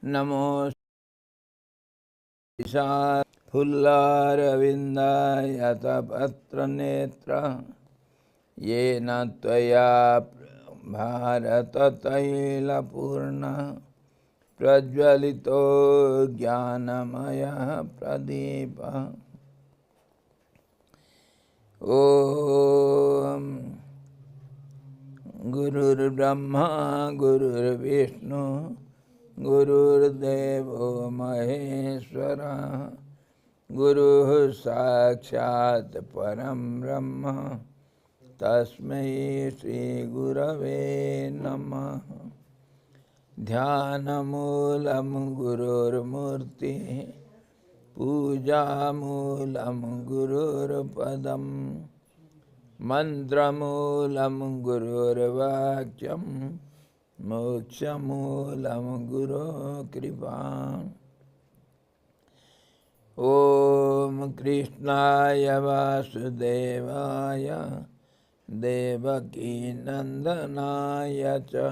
Namo Sisa Pullarvindayata Patra Netra Yena Tvaya Bharata Taila Purna Prajvalito Jnanamaya Pradeepa Om Gurur Brahma Gurur Vishnu Gurur Devo Maheshwara Guru Sakshat Param Brahma Tasmai Shri Gurave Namah Dhyanamoolam Gurur Murti Pujamoolam Gurur Padam Mantramoolam Gurur Vakyam Mokshamoolam Guru Kripa Om Krishnaya Vasudevaya Devaki Nandanaya Cha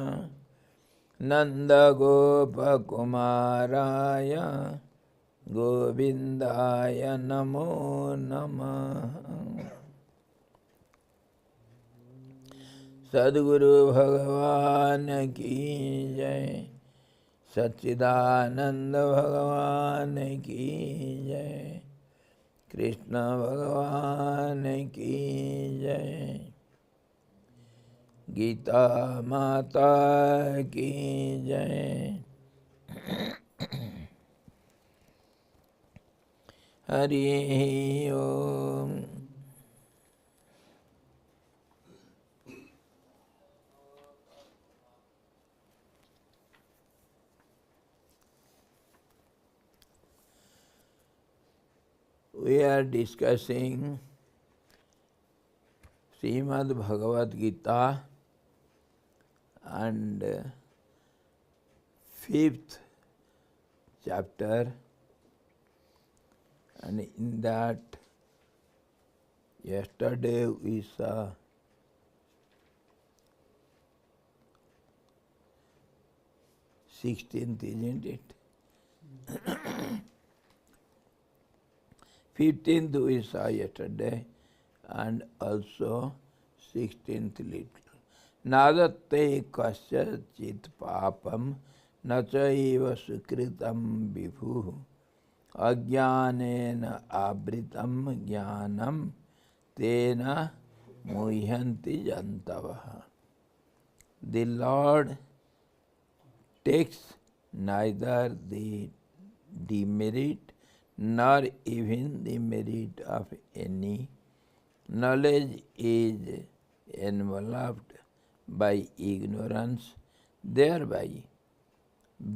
Nanda Gopa Kumaraya Govindaya Namo Namah Sadguru Bhagavan Ki Jai Satchidananda Bhagavan Ki Jai Krishna Bhagavan Ki Jai Gita Mata Ki Jai Hari Om We are discussing Srimad Bhagavad Gita and fifth chapter, and in that yesterday we saw 16th, isn't it? 15th we saw yesterday, and also 16th little. Nadatte kasya chit papam nachaiva sukritam vibhu ajnanena abritam jnanam tena muhyanti jantavaha. The Lord takes neither the demerit nor even the merit of any. Knowledge is enveloped by ignorance, thereby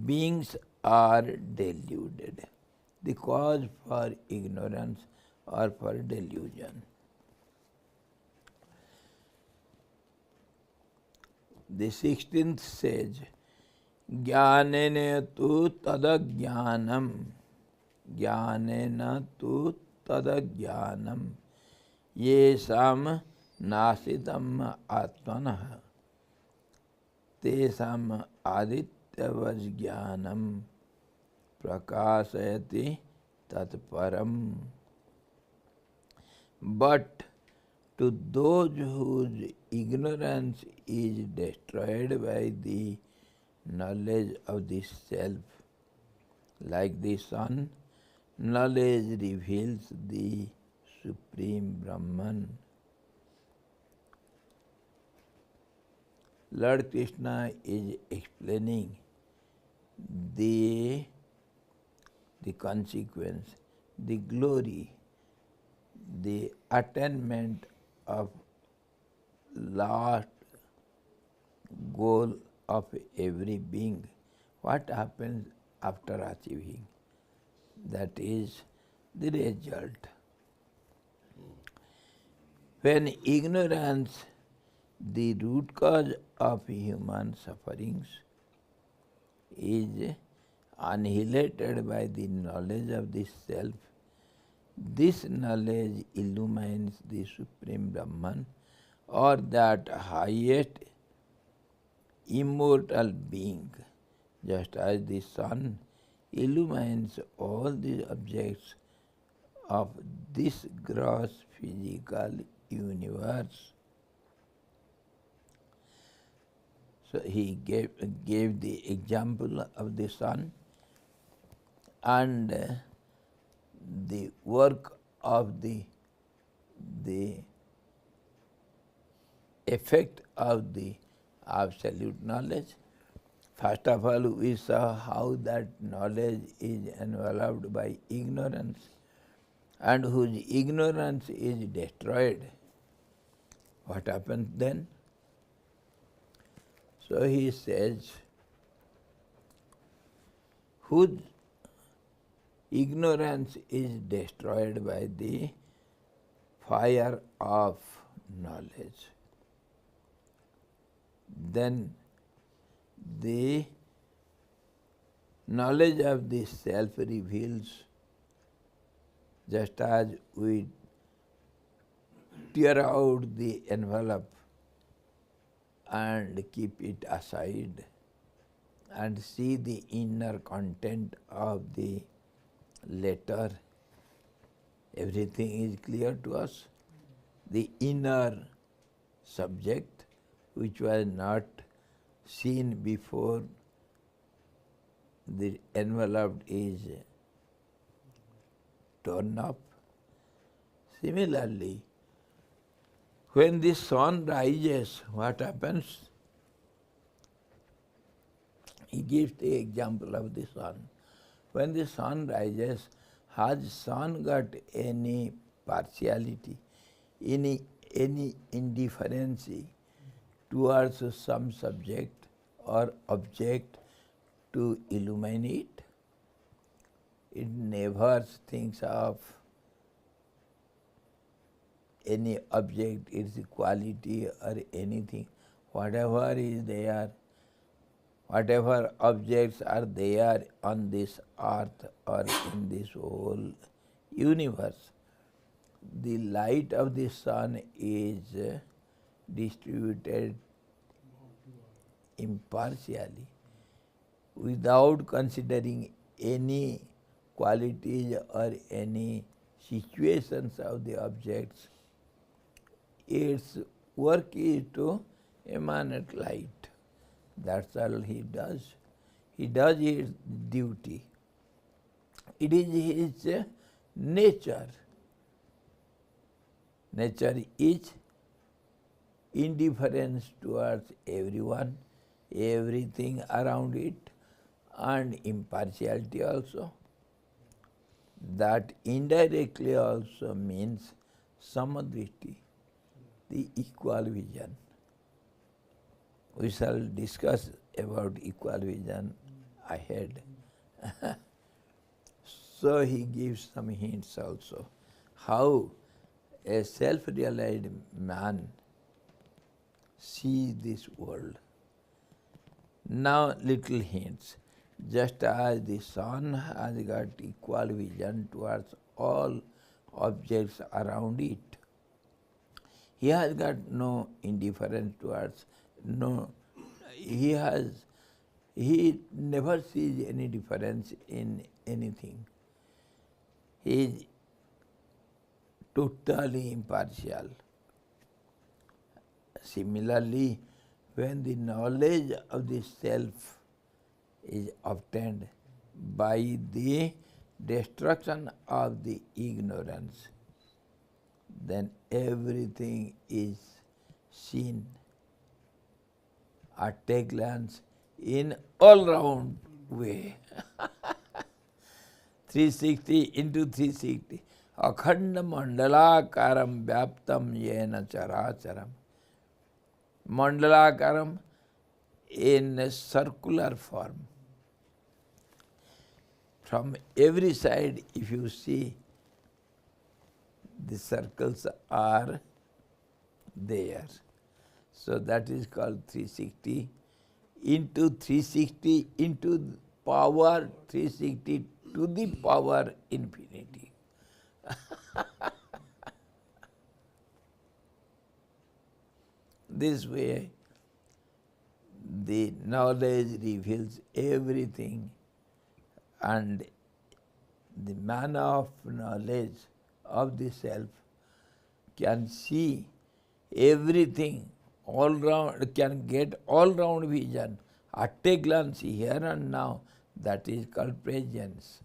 beings are deluded. The cause for ignorance or for delusion. The 16th says, Jnanena tu tadajnanam. Jnanena tu tadajnanam. Yesam nasitam atmanah. Tesam adityavajnanam prakasayati tatparam. But to those whose ignorance is destroyed by the knowledge of the self, like the sun, knowledge reveals the Supreme Brahman. Lord Krishna is explaining the consequence, the glory, the attainment of last goal of every being. What happens after achieving? That is the result. When ignorance, the root cause of human sufferings, is annihilated by the knowledge of the self, this knowledge illumines the Supreme Brahman, or that highest immortal being, just as the sun illumines all the objects of this gross physical universe. So he gave the example of the sun and the work of the effect of the absolute knowledge. First of all, we saw how that knowledge is enveloped by ignorance, and whose ignorance is destroyed. What happens then? So he says, whose ignorance is destroyed by the fire of knowledge, then the knowledge of the self reveals, just as we tear out the envelope and keep it aside and see the inner content of the letter, everything is clear to us. The inner subject, which was not seen before the envelope is torn up. Similarly, when the sun rises, what happens? He gives the example of the sun. When the sun rises, has sun got any partiality, any indifference towards some subject or object to illuminate? It never thinks of any object, its quality or anything. Whatever is there, whatever objects are there on this earth or in this whole universe, the light of the sun is distributed impartially, without considering any qualities or any situations of the objects. Its work is to emanate light. That's all he does. He does his duty. It is his nature. Nature is indifference towards everyone, everything around it, and impartiality also. That indirectly also means samadrishti, the equal vision. We shall discuss about equal vision ahead. So he gives some hints also, how a self-realized man sees this world. Now little hints. Just as the sun has got equal vision towards all objects around it, he has got no indifference towards, he never sees any difference in anything. He is totally impartial. Similarly, when the knowledge of the self is obtained by the destruction of the ignorance, then everything is seen at a glance in all-round way. 360 into 360. Akhanda mandalakaram vyaptam yena characharam. Mandalakaram in a circular form. From every side, if you see, the circles are there. So that is called 360 into 360 into power 360 to the power infinity. This way, the knowledge reveals everything, and the man of knowledge of the self can see everything all round, can get all round vision at a glance here and now. That is called presence.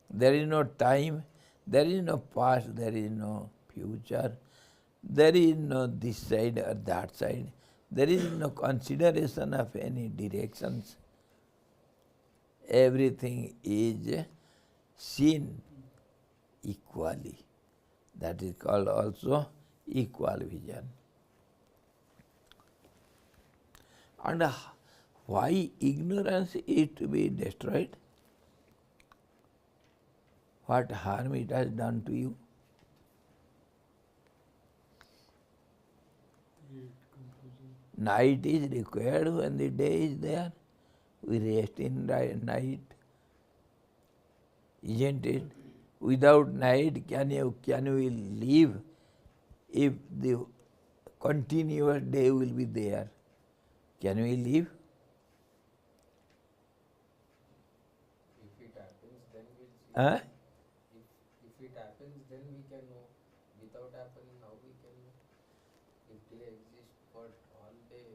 There is no time, there is no past, there is no future, there is no this side or that side, there is no consideration of any directions. Everything is seen equally. That is called also equal vision. And why ignorance is to be destroyed? What harm it has done to you? Night is required when the day is there. We rest in night. Isn't it? Without night, can we live if the continuous day will be there? Can we live? If it happens, then we'll see. Huh? If it happens, then we can know. Without happening, how we can know? If day exists for all day.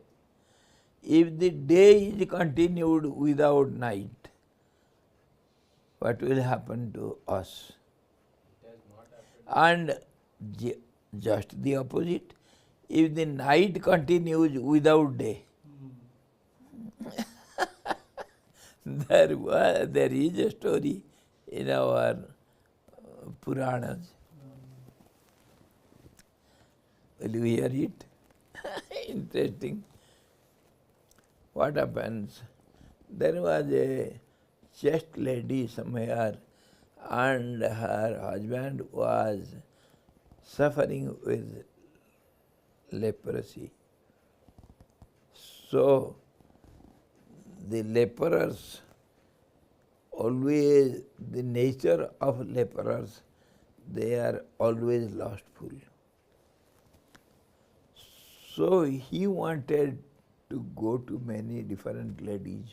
If the day is continued without night, what will happen to us? It has not happened. And just the opposite, if the night continues without day, there is a story in our Puranas. Will you hear it? Interesting. What happens? There was a chaste lady somewhere, and her husband was suffering with leprosy. So the laborers, always the nature of laborers, they are always lustful. So he wanted to go to many different ladies,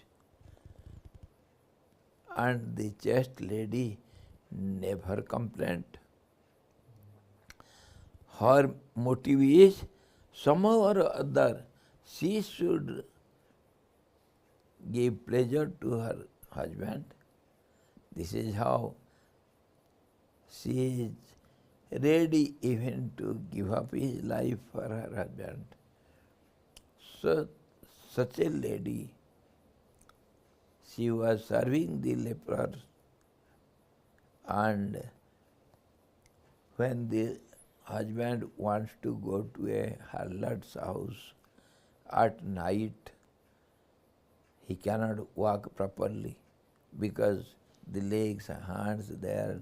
and the chaste lady never complained. Her motive is somehow or other she should give pleasure to her husband. This is how she is ready even to give up his life for her husband. So, such a lady, she was serving the lepers, and when the husband wants to go to a harlot's house at night, he cannot walk properly because the legs and hands they are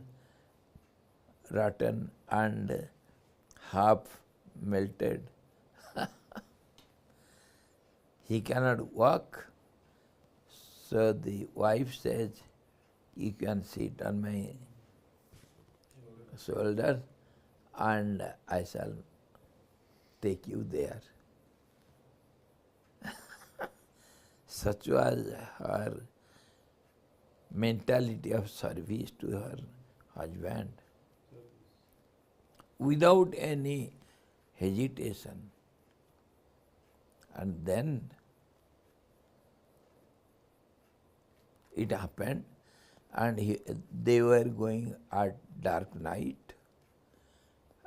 rotten and half melted. He cannot walk. So the wife says, you can sit on my shoulder and I shall take you there. Such was her mentality of service to her husband, without any hesitation. And then it happened, and they were going at dark night,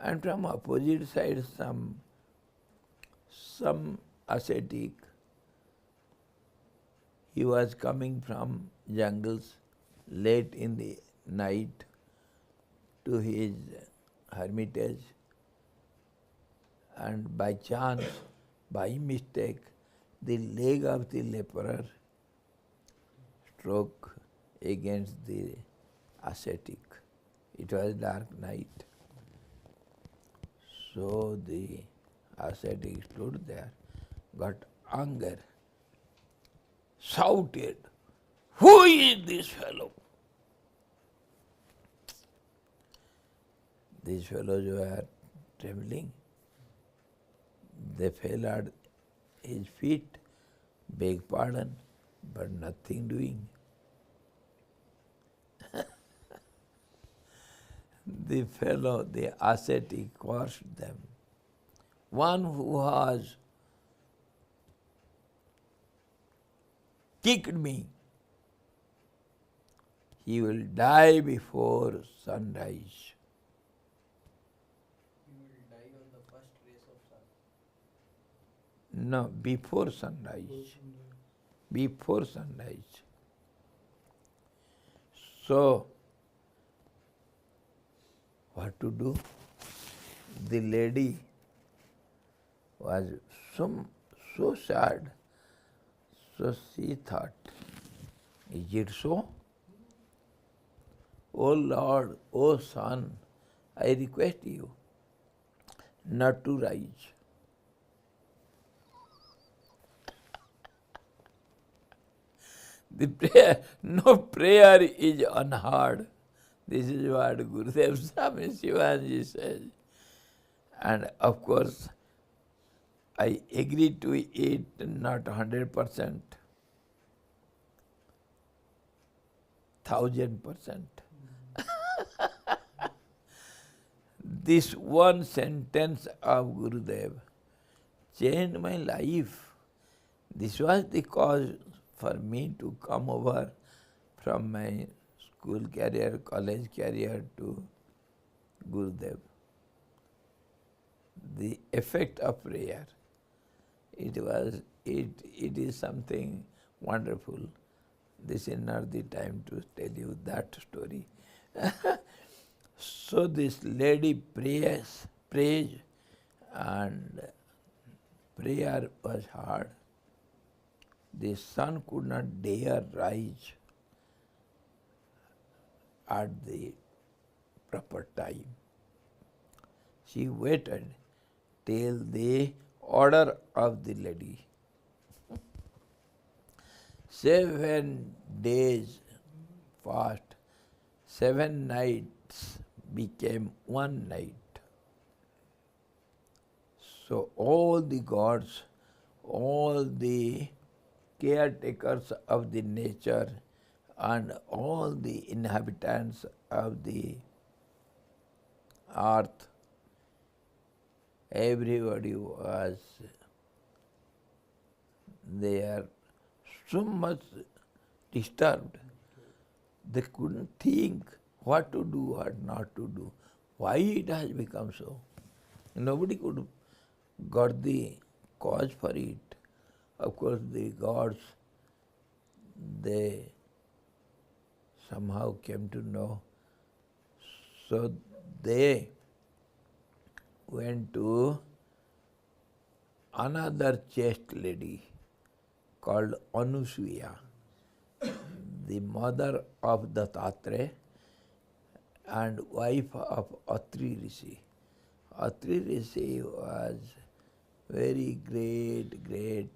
and from opposite side some ascetic, he was coming from jungles late in the night to his hermitage, and by chance, by mistake, the leg of the leper struck against the ascetic. It was dark night. So the ascetic stood there, got anger, shouted, "Who is this fellow?" These fellows were trembling. They fell at his feet beg pardon, but nothing doing. The fellow, the ascetic, cursed them. One who has kicked me, he will die before sunrise. He will die on the first rays of sun. No, before sunrise. Before sunrise. So, what to do? The lady was so sad. So she thought, is it so? O Lord, O Son, I request you not to rise. The prayer, no prayer is unheard. This is what Gurudev Swami Shivanji says. And of course, I agree to it, not 100%, 1000%. This one sentence of Gurudev changed my life. This was the cause for me to come over from my school career, college career to Gurudev. The effect of prayer. It is something wonderful. This is not the time to tell you that story. So this lady prays, and prayer was hard. The sun could not dare rise at the proper time. She waited till the order of the lady. 7 days fast, 7 nights became one night. So all the gods, all the caretakers of the nature, and all the inhabitants of the earth, everybody was there so much disturbed. They couldn't think what to do, what not to do. Why it has become so? Nobody could got the cause for it. Of course, the gods, they somehow came to know. So they went to another chaste lady called Anusuya, the mother of Dattatreya and wife of Atri Rishi. Atri Rishi was very great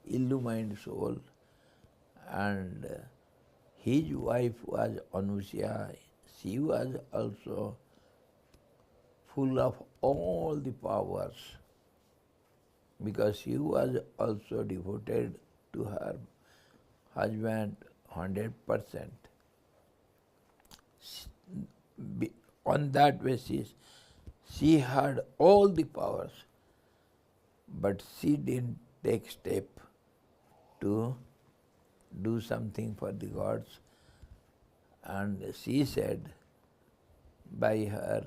illumined soul, and his wife was Anusuya. She was also full of all the powers, because she was also devoted to her husband 100%. On that basis, she had all the powers, but she didn't take step to do something for the gods. And she said, by her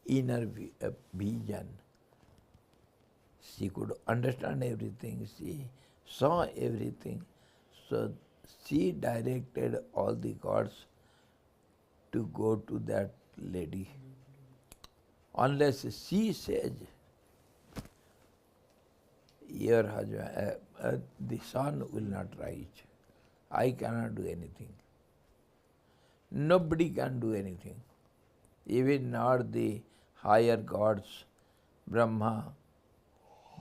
inner vision, she could understand everything, she saw everything. So she directed all the gods to go to that lady. Unless she says, your husband, the sun will not rise, I cannot do anything. Nobody can do anything. Even not the higher gods, Brahma,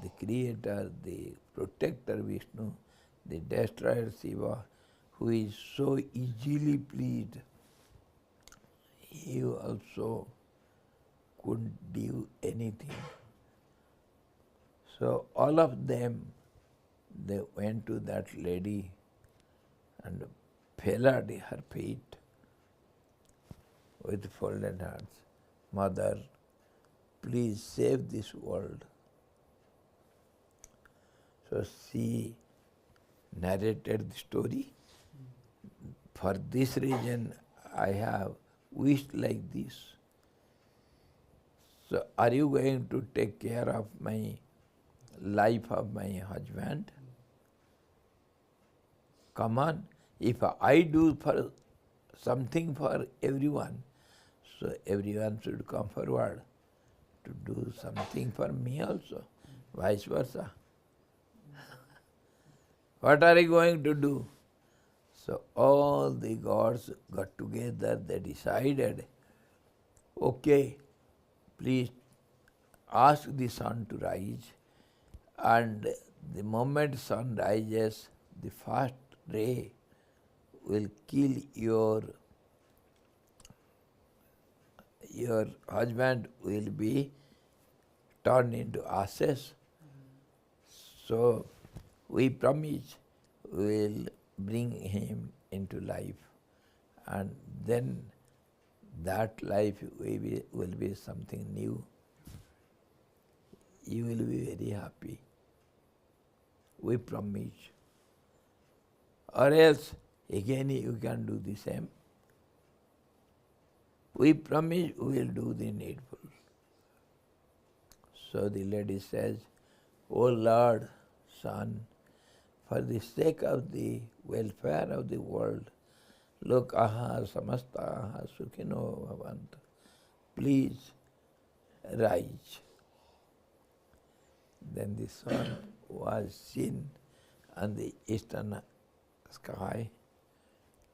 the creator, the protector Vishnu, the destroyer Shiva, who is so easily pleased, he also couldn't do anything. So all of them, they went to that lady and fell at her feet with folded hands. Mother, please save this world. So she narrated the story. For this reason, I have wished like this. So are you going to take care of my life of my husband? Come on, if I do for something for everyone, so everyone should come forward to do something for me also, vice versa. What are you going to do? So all the gods got together, they decided, okay, please ask the sun to rise, and the moment sun rises, the first ray will kill your husband will be turned into ashes. So we promise we will bring him into life, and then that life will be something new. You will be very happy. We promise. Or else, again you can do the same. We promise we will do the needful. So the lady says, O Lord, Son, for the sake of the welfare of the world, lokaha samastaha sukhino bhavantu, please rise. Then the sun was seen on the eastern sky.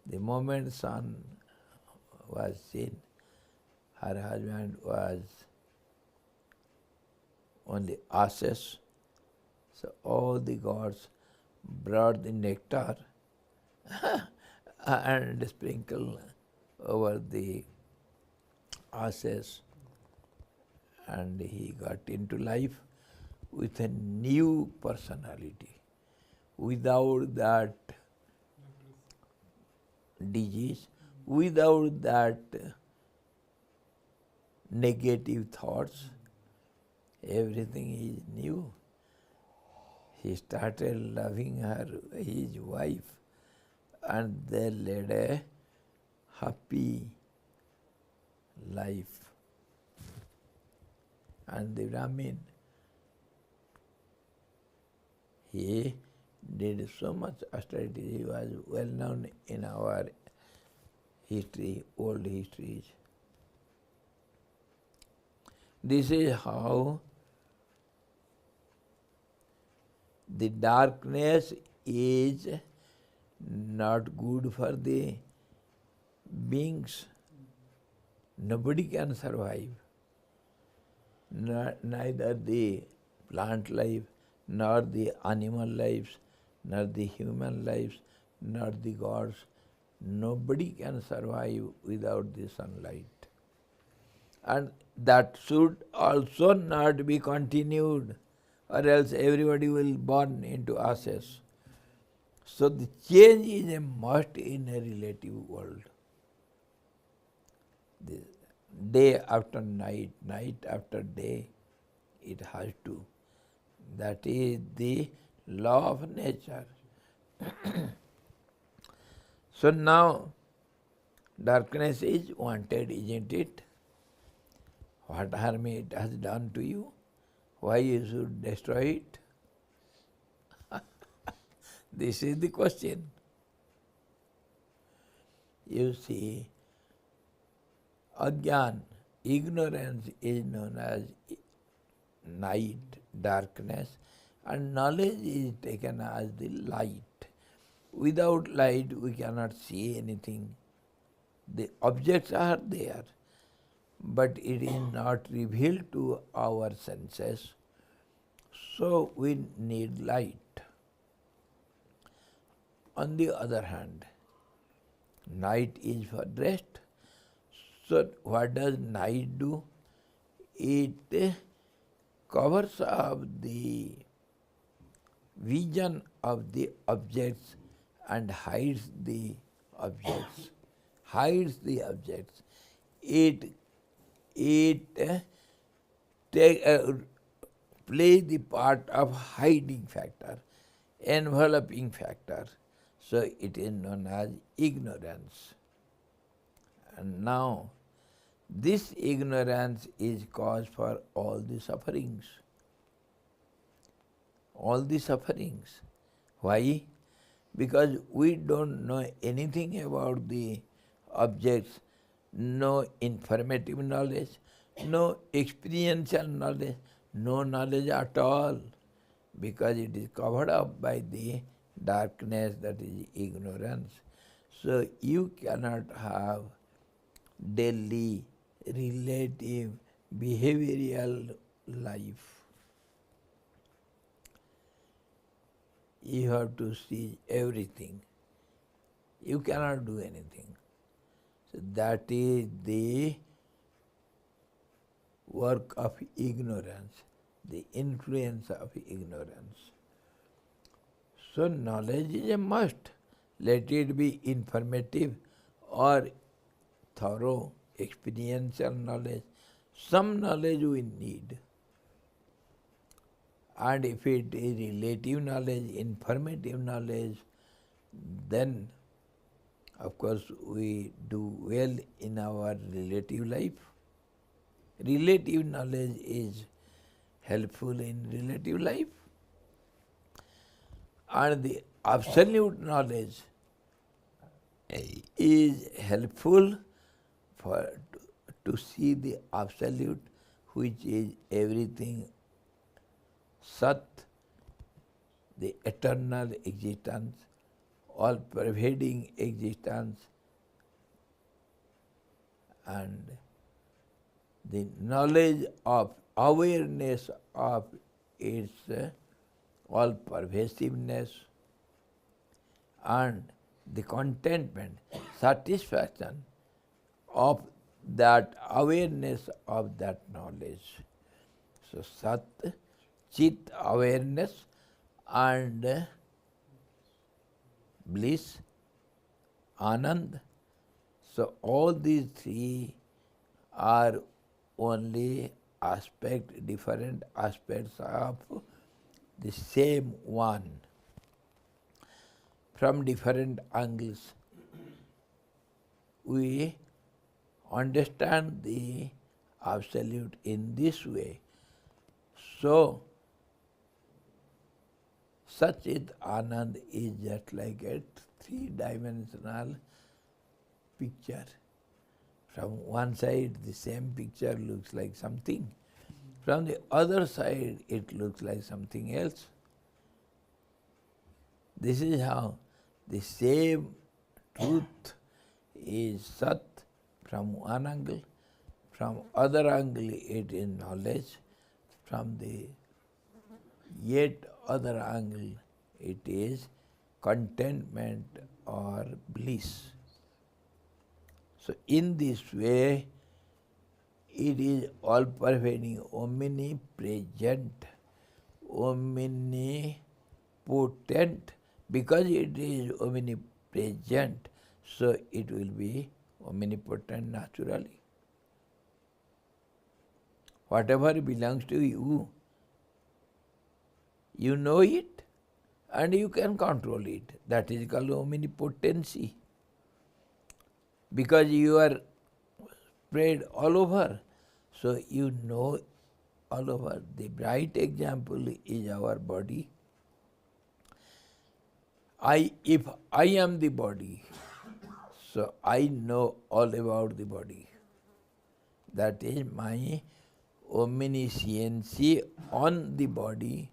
The moment sun was seen, her husband was only ashes. So all the gods brought the nectar and sprinkled over the ashes, and he got into life with a new personality. Without that disease, without that negative thoughts, everything is new. He started loving his wife, and they led a happy life. And the Brahmin, he did so much austerity. He was well known in our history, old histories. This is how the darkness is not good for the beings. Nobody can survive. Neither the plant life, nor the animal lives, nor the human lives, nor the gods. Nobody can survive without the sunlight. And that should also not be continued, or else everybody will burn into ashes. So the change is a must in a relative world. The day after night, night after day, it has to. That is the law of nature. So now, darkness is wanted, isn't it? What harm it has done to you? Why you should destroy it? This is the question. You see, ajnan, ignorance is known as night, darkness, and knowledge is taken as the light. Without light we cannot see anything. The objects are there, but it is not revealed to our senses. So we need light. On the other hand, night is for rest. So what does night do? it covers up the vision of the objects and hides the objects. Hides the objects. It plays the part of hiding factor, enveloping factor. So it is known as ignorance. And now this ignorance is cause for all the sufferings. All the sufferings. Why? Because we don't know anything about the objects, no informative knowledge, no experiential knowledge, no knowledge at all, because it is covered up by the darkness, that is ignorance. So you cannot have daily relative behavioral life. You have to see everything. You cannot do anything. So that is the work of ignorance, the influence of ignorance. So knowledge is a must. Let it be informative or thorough, experiential knowledge. Some knowledge we need. And if it is relative knowledge, informative knowledge, then of course we do well in our relative life. Relative knowledge is helpful in relative life. And the absolute knowledge is helpful for to see the absolute, which is everything Sat, the eternal existence, all-pervading existence, and the knowledge of awareness of its all-pervasiveness, and the contentment, satisfaction of that awareness of that knowledge. So Sat, Chit, awareness, and bliss, Anand. So all these three are only different aspects of the same one. From different angles, we understand the absolute in this way. So, Sachit Anand is just like a three-dimensional picture. From one side, the same picture looks like something. From the other side, it looks like something else. This is how the same truth is Sat from one angle, from other angle it is knowledge, from the yet other angle it is contentment or bliss. So in this way, it is all-pervading, omnipresent, omnipotent. Because it is omnipresent, so it will be omnipotent naturally. Whatever belongs to you, you know it and you can control it. That is called omnipotency. Because you are spread all over, so you know all over. The bright example is our body. If I am the body, so I know all about the body. That is my omnisciency on the body.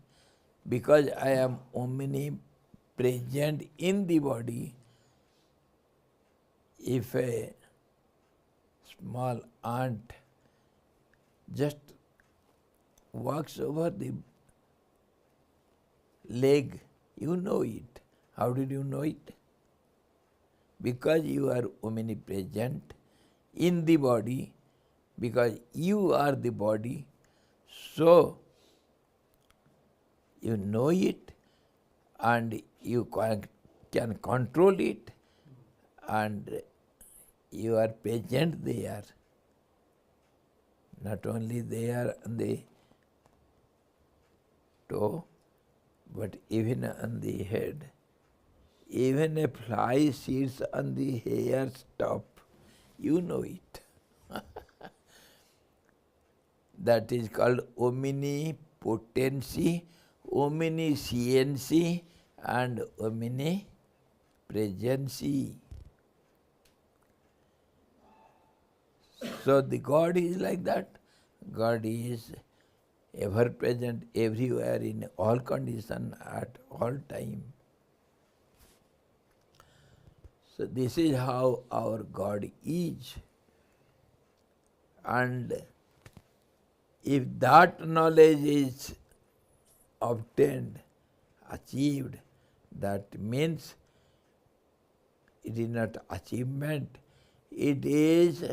Because I am omnipresent in the body, if a small ant just walks over the leg, you know it. How did you know it? Because you are omnipresent in the body, because you are the body, so you know it and you can control it and you are present there. Not only there on the toe, but even on the head. Even a fly sits on the hair top, you know it. That is called omnipotency, omnisciency, and omnipresency. So the God is like that. God is ever present everywhere in all conditions at all time. So this is how our God is. And if that knowledge is obtained, achieved, that means it is not achievement, it is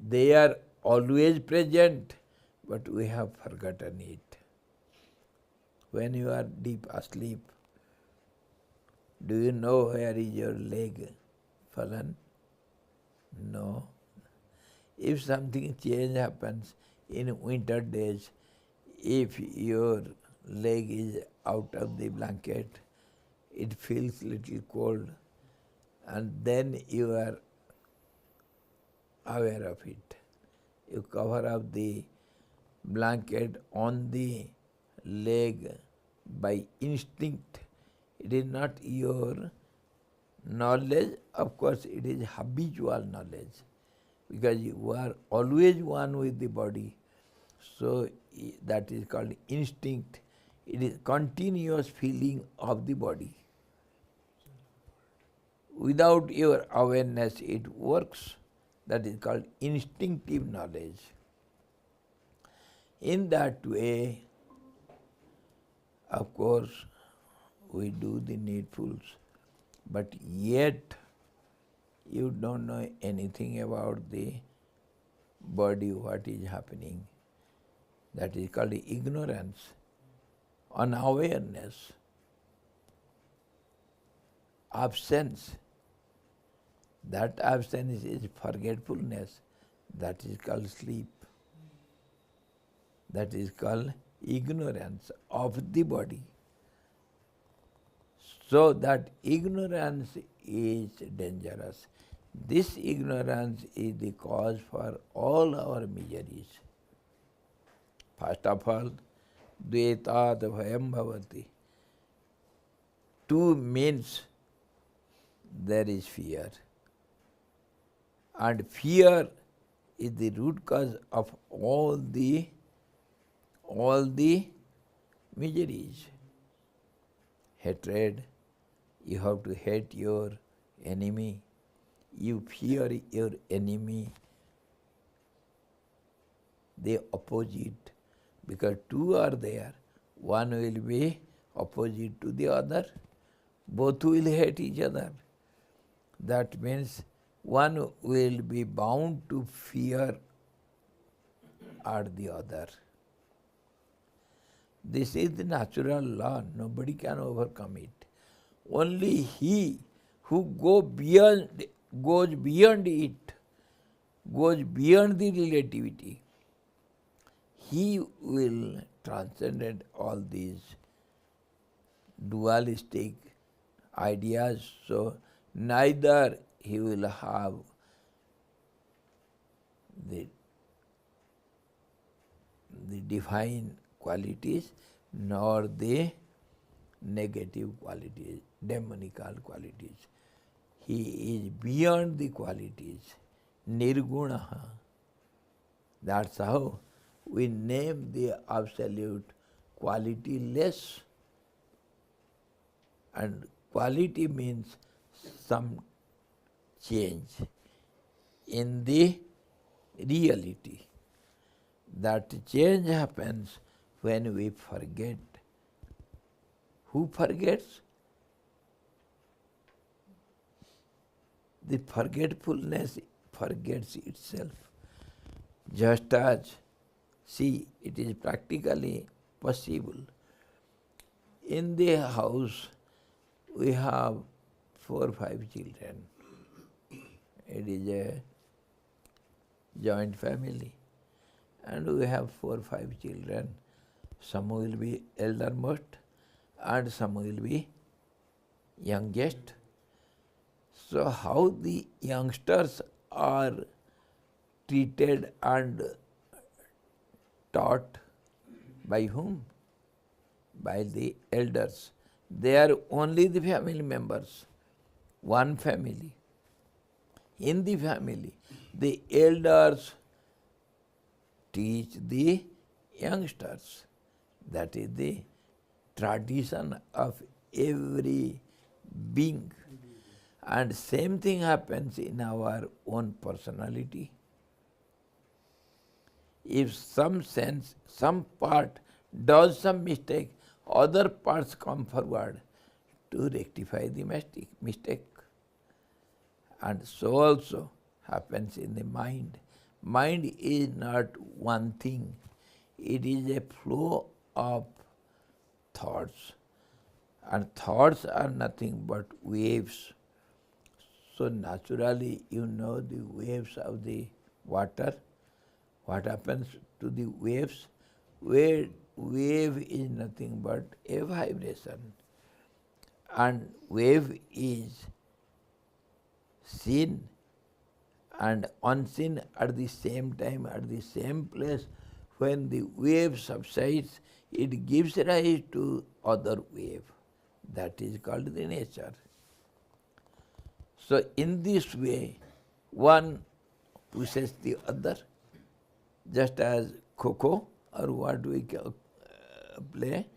they are always present, but we have forgotten it. When you are deep asleep, do you know where is your leg fallen? No. If something change happens in winter days, if your leg is out of the blanket, it feels little cold, and then you are aware of it. You cover up the blanket on the leg by instinct. It is not your knowledge, of course it is habitual knowledge, because you are always one with the body. So that is called instinct. It is continuous feeling of the body. Without your awareness it works. That is called instinctive knowledge. In that way, of course, we do the needfuls, but yet you don't know anything about the body, what is happening. That is called ignorance, unawareness, absence. That absence is forgetfulness. That is called sleep. That is called ignorance of the body. So that ignorance is dangerous. This ignorance is the cause for all our miseries. First of all, dvetat bhayam bhavati. Two means there is fear. And fear is the root cause of all the miseries. Hatred, you have to hate your enemy. You fear your enemy. The opposite, because two are there. One will be opposite to the other. Both will hate each other. That means one will be bound to fear at the other. This is the natural law. Nobody can overcome it. Only he who goes beyond it, goes beyond the relativity, he will transcend all these dualistic ideas. So neither he will have the divine qualities nor the negative qualities, demonical qualities. He is beyond the qualities, nirgunaha. That's how we name the absolute qualityless. And quality means some change in the reality. That change happens when we forget. Who forgets? The forgets itself. Just as, see, it is practically possible. In the house, we have 4 or 5 children. It is a joint family. And we have 4 or 5 children. Some will be eldermost and some will be youngest. So how the youngsters are treated and taught by whom? By the elders. They are only the family members, one family. In the family, the elders teach the youngsters. That is the tradition of every being. And same thing happens in our own personality. If some sense, some part does some mistake, other parts come forward to rectify the mistake. And so also happens in the mind. Mind is not one thing. It is a flow of thoughts. And thoughts are nothing but waves. So naturally, you know the waves of the water. What happens to the waves? Wave is nothing but a vibration. And wave is seen and unseen at the same time, at the same place. When the wave subsides, it gives rise to other wave. That is called the nature. So in this way, one pushes the other, just as Kho or what we play?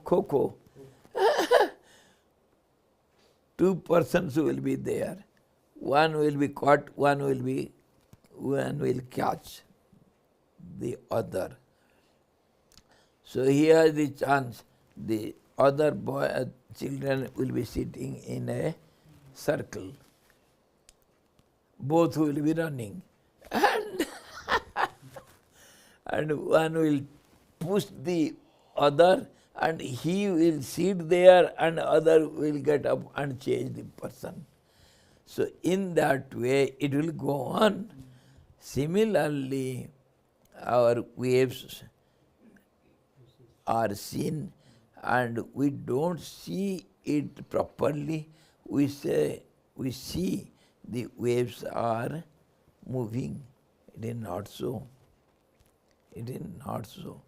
Kho. 2 persons will be there. One will be caught, one will catch the other. So here the chance, the other children will be sitting in a circle. Both will be running. And one will push the other and he will sit there and other will get up and change the person. So in that way it will go on. Similarly, our waves are seen and we don't see it properly. We see the waves are moving. It is not so. It is not so.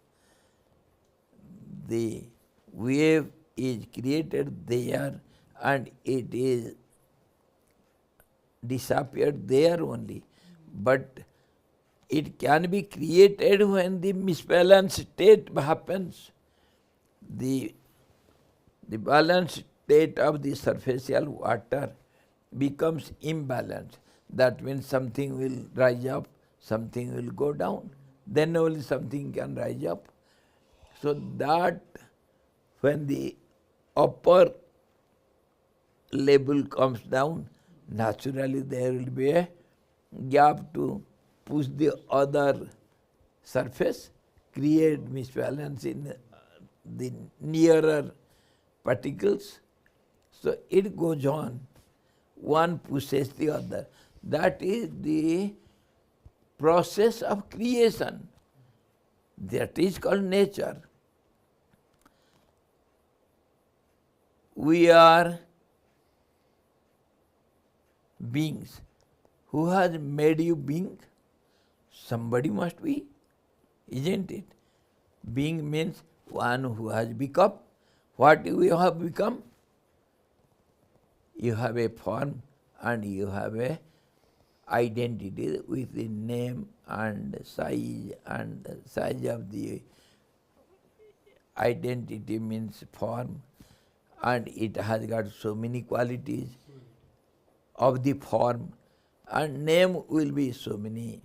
The wave is created there and it is disappeared there only. But it can be created when the misbalanced state happens. The balanced state of the surfacial water becomes imbalanced. That means something will rise up, something will go down. Then only something can rise up. So that when the upper level comes down, naturally there will be a gap to push the other surface, create misbalance in the nearer particles. So it goes on. One pushes the other. That is the process of creation. That is called nature. We are beings. Who has made you being? Somebody must be, isn't it? Being means one who has become. What you have become? You have a form and you have a identity with the name and size of the identity means form, and it has got so many qualities of the form, and name will be so many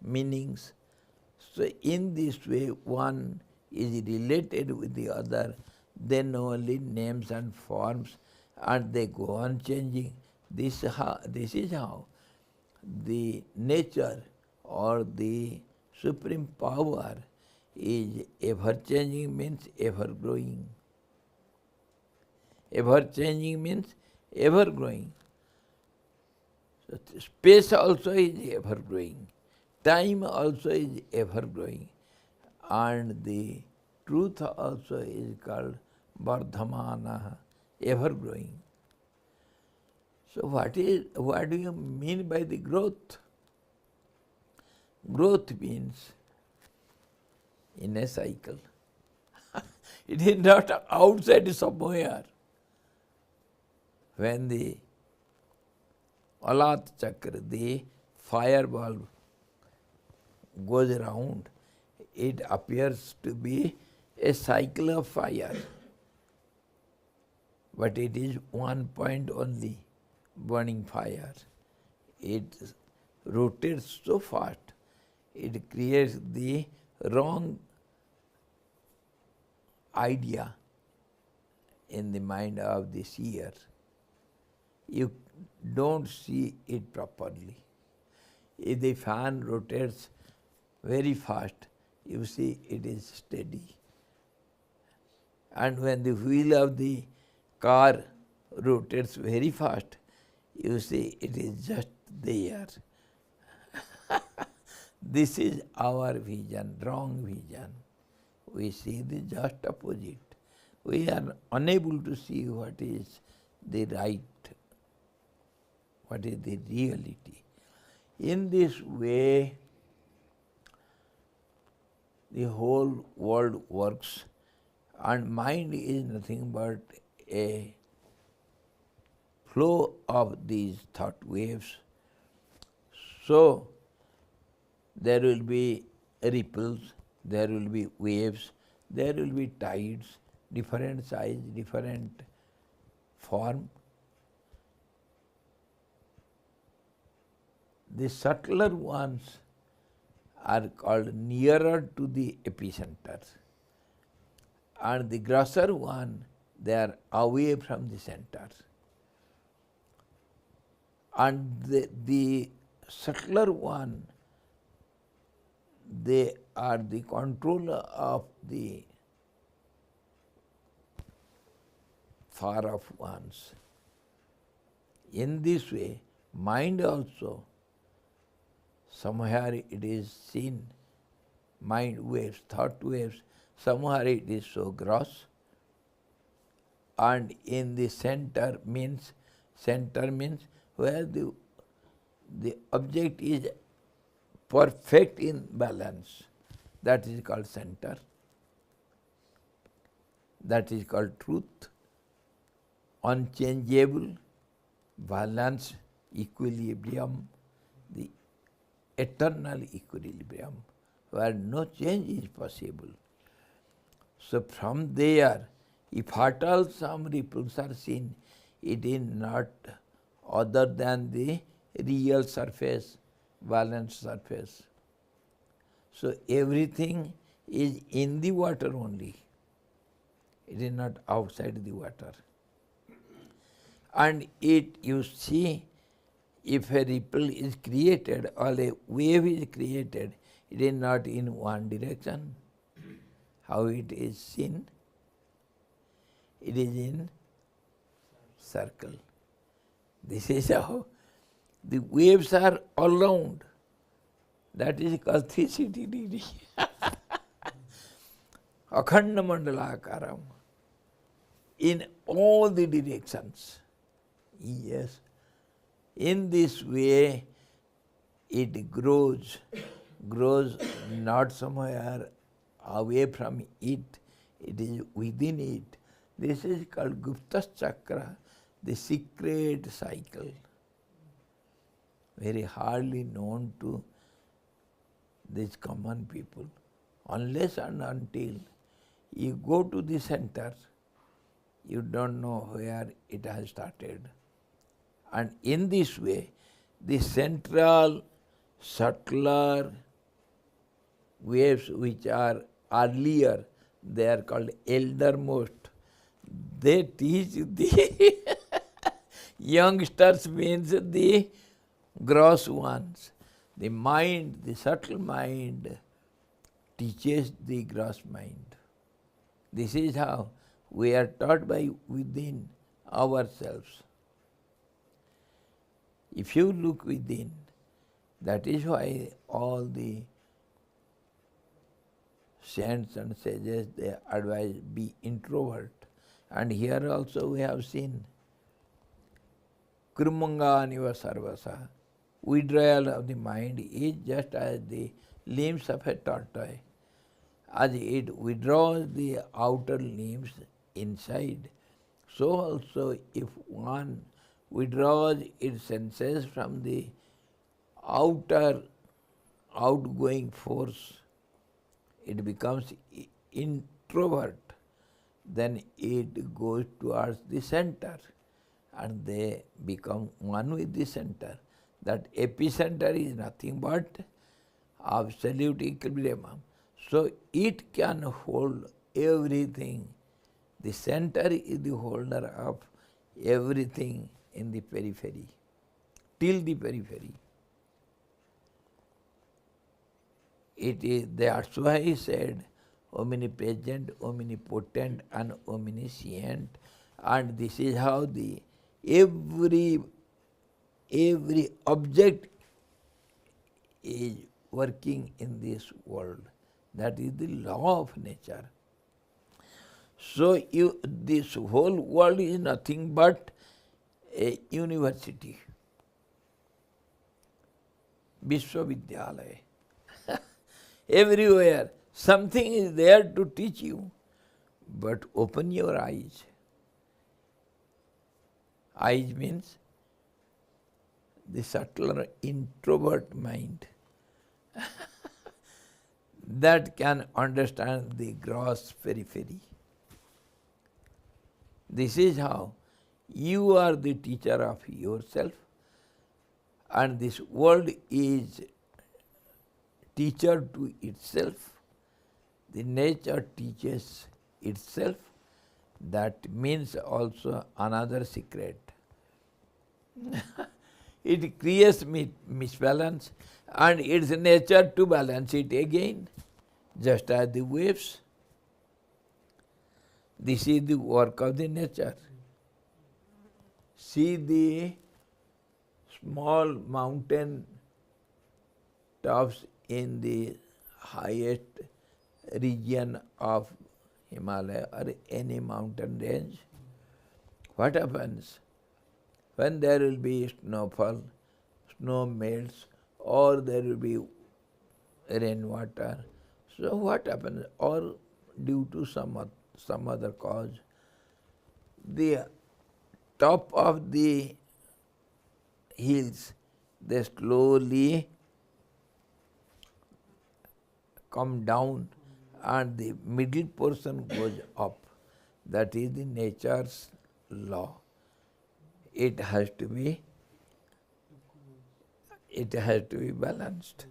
meanings. So in this way one is related with the other, then only names and forms, and they go on changing. This is how the nature or the supreme power is ever changing means ever growing. Ever changing means ever growing. So space also is ever growing. Time also is ever growing. And the truth also is called Vardhamana, ever growing. So what do you mean by the growth? Growth means in a cycle. It is not outside somewhere. When the Alat Chakra, the fire bulb goes around, it appears to be a cycle of fire. But it is one point only, burning fire. It rotates so fast, it creates the wrong idea in the mind of the seer. You don't see it properly. If the fan rotates very fast, you see it is steady. And when the wheel of the car rotates very fast, you see it is just there. This is our vision, wrong vision. We see the just opposite. We are unable to see what is the right, what is the reality. In this way, the whole world works, and mind is nothing but a flow of these thought waves. So, there will be ripples, there will be waves, there will be tides, different size, different form. The subtler ones are called nearer to the epicenter, and the grosser one, they are away from the center. And the subtler one, they are the controller of the far off ones. In this way, mind also, somewhere it is seen, mind waves, thought waves, somewhere it is so gross, and in the center means where the object is perfect in balance. That is called center. That is called truth. Unchangeable, balance, equilibrium, the eternal equilibrium, where no change is possible. So from there, if at all some ripples are seen, it is not other than the real surface, balanced surface. So everything is in the water only. It is not outside the water. And you see, if a ripple is created or a wave is created, it is not in one direction. How it is seen? It is in circle. This is how the waves are all round. That is called 360 degree. Akhanda mandalakaram. In all the directions. Yes. In this way, it grows not somewhere away from it, it is within it. This is called Gupta Chakra, the secret cycle. Very hardly known to these common people. Unless and until you go to the center, you don't know where it has started. And in this way, the central, subtler waves which are earlier, they are called eldermost. They teach the youngsters, means the gross ones. The mind, the subtle mind, teaches the gross mind. This is how we are taught by within ourselves. If you look within, that is why all the saints and sages, they advise be introvert. And here also we have seen Krumanga sarvasa. Withdrawal of the mind is just as the limbs of a tortoise. As it withdraws the outer limbs inside, so also if one withdraws its senses from the outer outgoing force, it becomes introvert. Then it goes towards the center and they become one with the center. That epicenter is nothing but absolute equilibrium. So it can hold everything. The center is the holder of everything in the periphery, till the periphery. It is, that's why he said, omnipresent, omnipotent and omniscient. And this is how the every object is working in this world. That is the law of nature. So this whole world is nothing but a university, Vishwavidyalaya. Everywhere something is there to teach you, but open your eyes. Eyes means the subtler introvert mind that can understand the gross periphery. This is how you are the teacher of yourself, and this world is teacher to itself. The nature teaches itself. That means also another secret. It creates misbalance and its nature to balance it again, just as the waves. This is the work of the nature. See the small mountain tops in the highest region of Himalaya or any mountain range. What happens? When there will be snowfall, snow melts, or there will be rainwater. So what happens? Or due to some other cause, the top of the hills, they slowly come down and the middle portion goes up. That is the nature's law. It has to be balanced.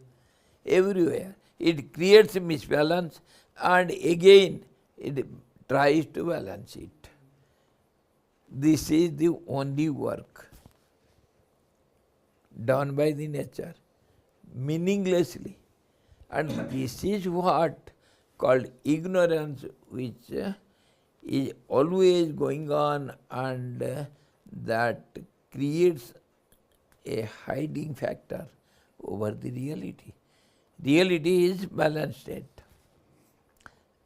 Everywhere. It creates a misbalance and again it tries to balance it. This is the only work done by the nature, meaninglessly. And this is what called ignorance, which is always going on, and that creates a hiding factor over the reality. Reality is balanced state.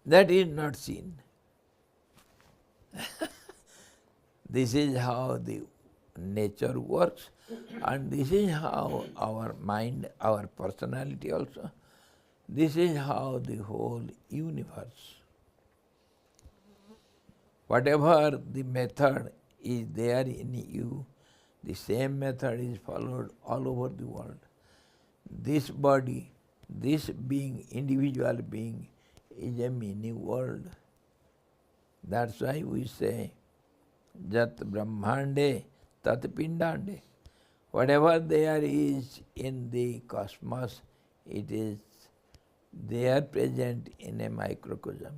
That is not seen. This is how the nature works, and this is how our mind, our personality also, this is how the whole universe. Whatever the method is there in you, the same method is followed all over the world. This body, this being, individual being, is a mini world. That's why we say, Jat Brahmande Tat Pindande. Whatever there is in the cosmos, it is there present in a microcosm.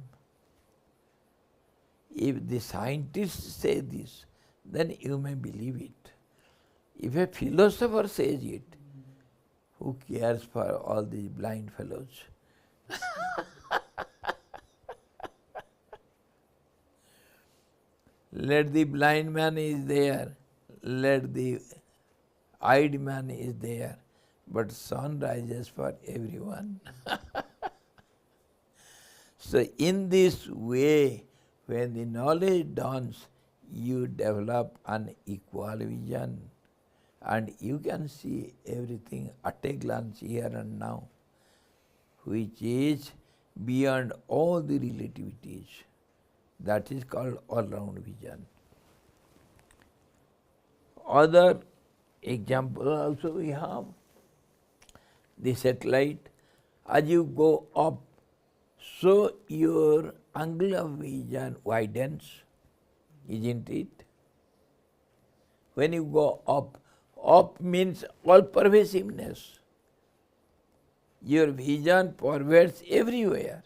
If the scientists say this, then you may believe it. If a philosopher says it, who cares for all these blind fellows? Let the blind man is there, let the eyed man is there, but sun rises for everyone. So in this way, when the knowledge dawns, you develop an equal vision and you can see everything at a glance here and now, which is beyond all the relativities. That is called all-round vision. Other example also we have. The satellite, as you go up, so your angle of vision widens, isn't it? When you go up means all pervasiveness. Your vision pervades everywhere.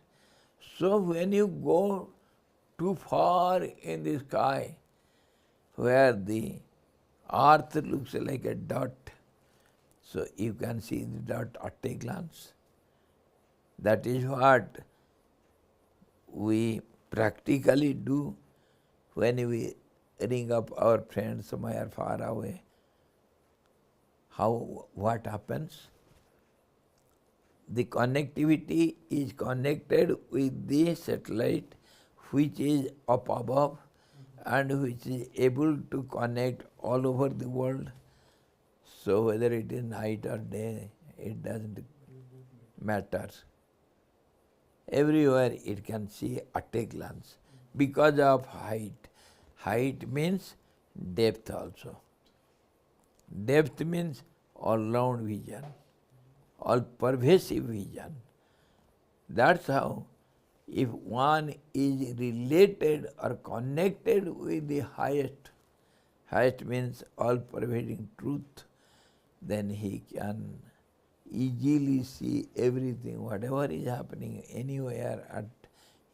So when you go too far in the sky, where the earth looks like a dot, so you can see the dot at a glance. That is what we practically do when we ring up our friends somewhere far away. What happens? The connectivity is connected with the satellite which is up above and which is able to connect all over the world. So whether it is night or day, it doesn't matter. Everywhere it can see at a glance because of height. Height means depth also. Depth means all-round vision, all-pervasive vision. That's how if one is related or connected with the highest means all-pervading truth, then he can easily see everything, whatever is happening anywhere, at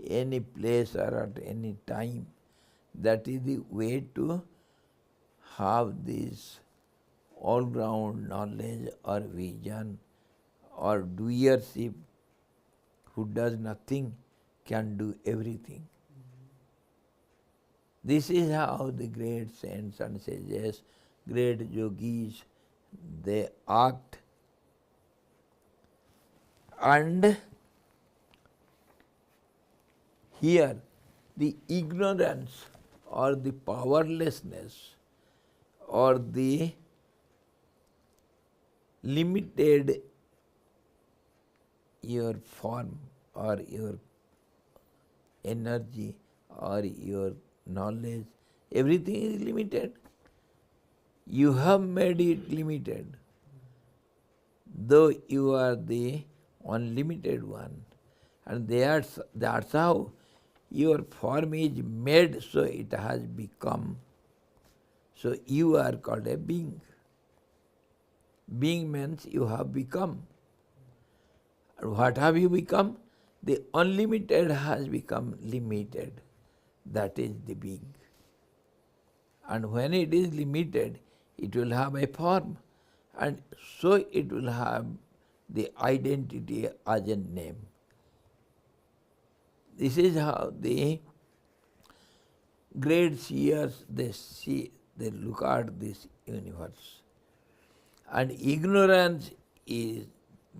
any place or at any time. That is the way to have this all-round knowledge or vision or doership. Who does nothing can do everything. This is how the great saints and sages, great yogis, they act. And here the ignorance or the powerlessness or the limited your form or your energy or your knowledge, everything is limited. You have made it limited, though you are the unlimited one. And that's how your form is made, so it has become. So you are called a being. Being means you have become. And what have you become? The unlimited has become limited. That is the being. And when it is limited, it will have a form. And so it will have the identity as a name. This is how the great seers, they look at this universe. And ignorance is,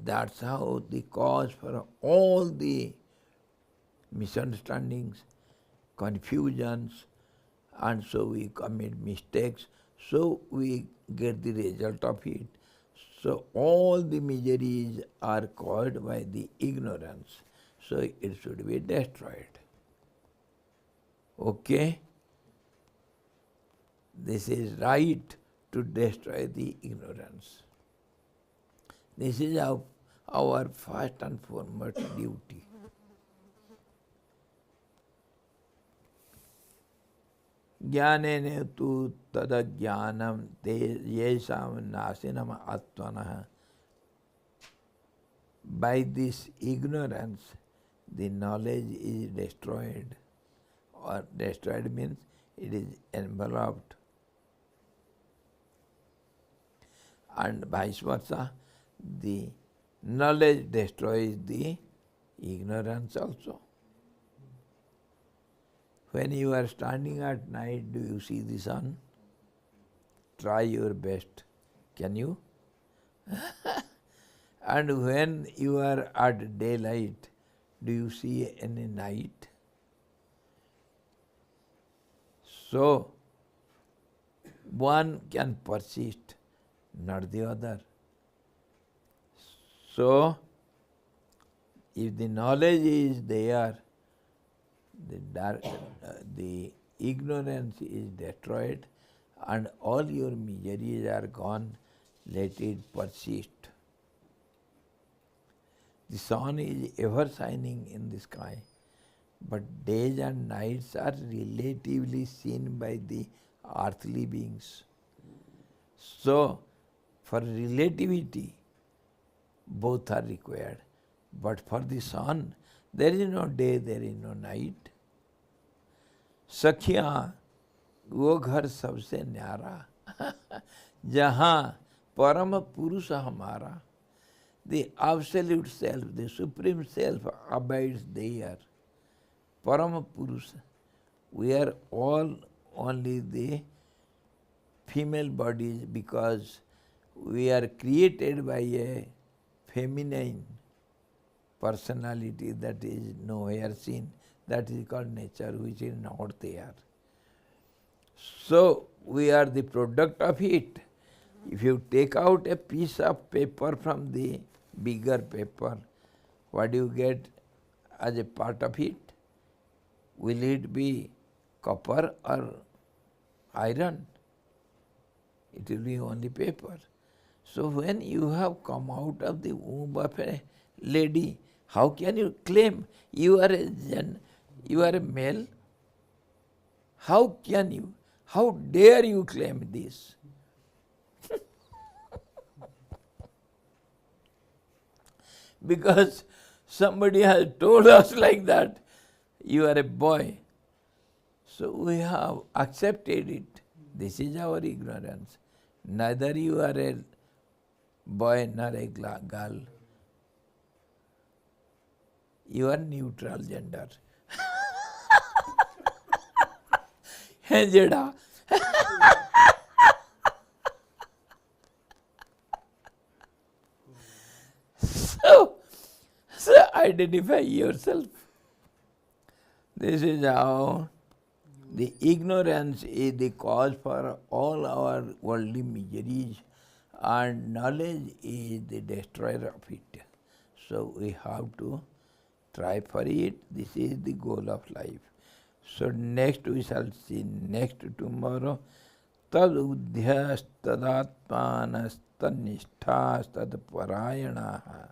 that's how the cause for all the misunderstandings, confusions, and so we commit mistakes, so we get the result of it. So all the miseries are caused by the ignorance. So it should be destroyed. Okay? This is right to destroy the ignorance. This is our first and foremost duty. Jnanene tu tadajnanam te yesam nasinam atmanah. By this ignorance, the knowledge is destroyed. Or destroyed means it is enveloped. and vice versa. The knowledge destroys the ignorance also. When you are standing at night, do you see the sun? Try your best. Can you? And when you are at daylight, do you see any night? So, one can persist, not the other. So, if the knowledge is there, the ignorance is destroyed and all your miseries are gone, let it persist. The sun is ever shining in the sky, but days and nights are relatively seen by the earthly beings. So, for relativity, both are required. But for the sun, there is no day, there is no night. सखियाँ वो घर सबसे न्यारा जहाँ परम पुरुष हमारा. The absolute self, the supreme self abides there. Param Purusha. We are all only the female bodies because we are created by a feminine personality that is nowhere seen. That is called nature, which is not there. So, we are the product of it. If you take out a piece of paper from the bigger paper, what do you get as a part of it? Will it be copper or iron? It will be only paper. So when you have come out of the womb of a lady, how can you claim you are a male? How can you? How dare you claim this? Because somebody has told us like that, you are a boy. So we have accepted it. This is our ignorance. Neither you are a boy nor a girl. You are neutral gender. Hey, Jada. So identify yourself. This is how the ignorance is the cause for all our worldly miseries, and knowledge is the destroyer of it. So we have to try for it. This is the goal of life. So next we shall see next tomorrow. Tad udhyas tadatmanas tannisthas tad parayanaha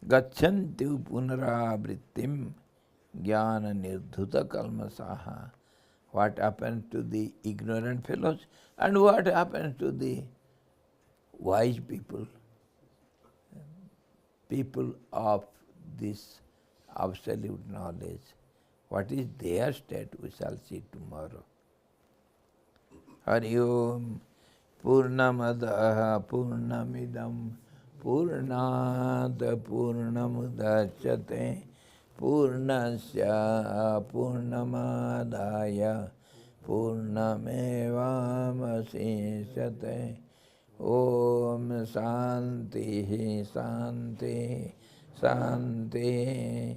gachanti punaravrittim jnana nirdhuta kalmasaha. What happens to the ignorant fellows and what happens to the wise people? People of this absolute knowledge. What is their state we shall see tomorrow. Hari Om Purnamadaha Purnamidam Purnat Purnamudachyate Purnasya Purnamadaya Purnamevamasisyate. Om Santi Santi Santi.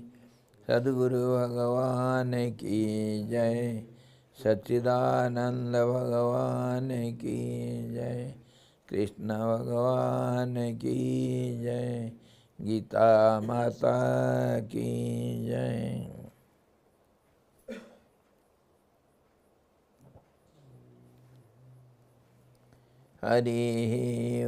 Sadguru Bhagavan ki jai. Satchidananda Bhagavan ki jai. Krishna Bhagavan ki jai. Gita Mata ki jai. Hari